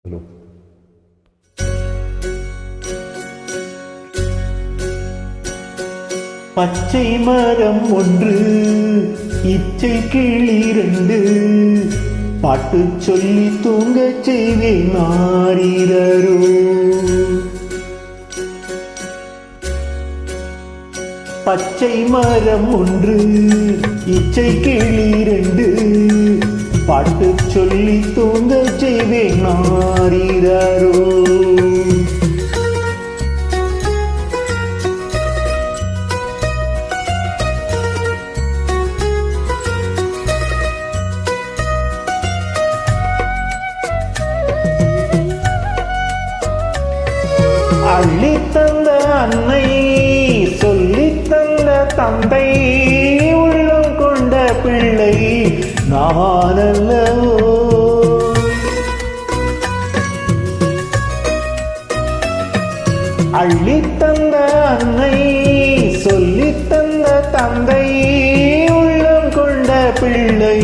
Hello. பச்சை மரம் ஒன்று, இச்சை கிளி ரெண்டு, பாட்டு சொல்லி தூங்க செய்வேன் மாறீரோ. பச்சை மரம் ஒன்று, இச்சை கிளி ரெண்டு, பாட்டு சொல்லி தூங்க செய்வேன் மாறீரோ. அள்ளித்தந்த அன்னை, சொல்லித்தந்த தந்தை, உள்ளம் கொண்ட பிள்ளை நான் அல்லவோ. அள்ளித்தந்த அன்னை, சொல்லித்தந்த தந்தை, உள்ளம் கொண்ட பிள்ளை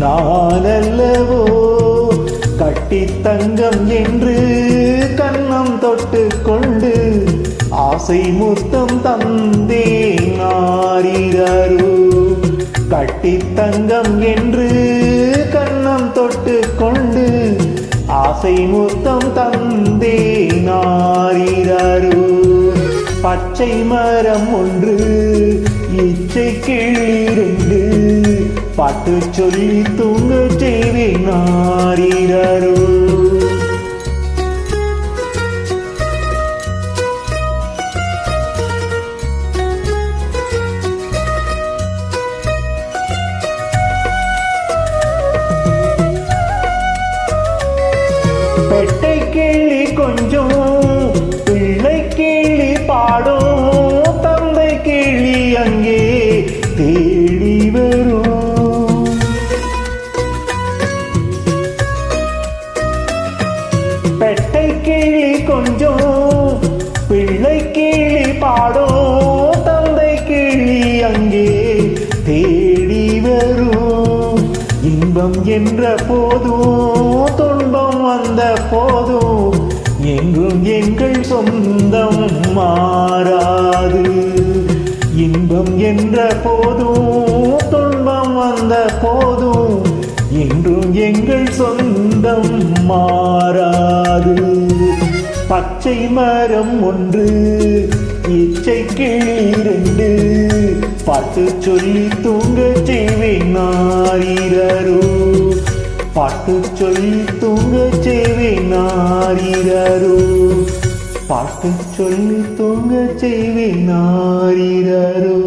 நான் அல்லவோ. கட்டி தங்கம் என்று கண்ணம் தொட்டு கொண்டு ஆசை முத்தம் தந்தேன் மாறீரோ. கட்டி தங்கம் என்று கண்ணம் தொட்டு கொண்டு ஆசை முத்தம் தந்தேன் மாறீரோ. பச்சை மரம் ஒன்று, இச்சை கிளி ரெண்டு, பாட்டு சொல்லி தூங்க செய்வேன் மாறீரோ. பெட்டை கிளி கொஞ்சம், பிள்ளை கிளி பாடும், தந்தை கிளி அங்கே தேடி வரும். பெட்டை கிளி கொஞ்சம், பிள்ளை கிளி பாடும், தந்தை கிளி அங்கே தேடி வரும். இன்பம் என்ற போதும், துன்பம் வந்த போதும், எங்கும் எங்கள் சொந்தம் மாறாது. இன்பம் என்ற போதும், துன்பம் வந்த போதும், என்றும் எங்கள் சொந்தம் மாறாது. பச்சை மரம் ஒன்று, இச்சை கிளி ரெண்டு, பாட்டு சொல்லி தூங்க செய்வேன் மாறீரோ. பாட்டு சொல்லி தூங்க செய்வேன் மாறீரோ. பாட்டு சொல்லி தூங்க செய்வேன் மாறீரோ.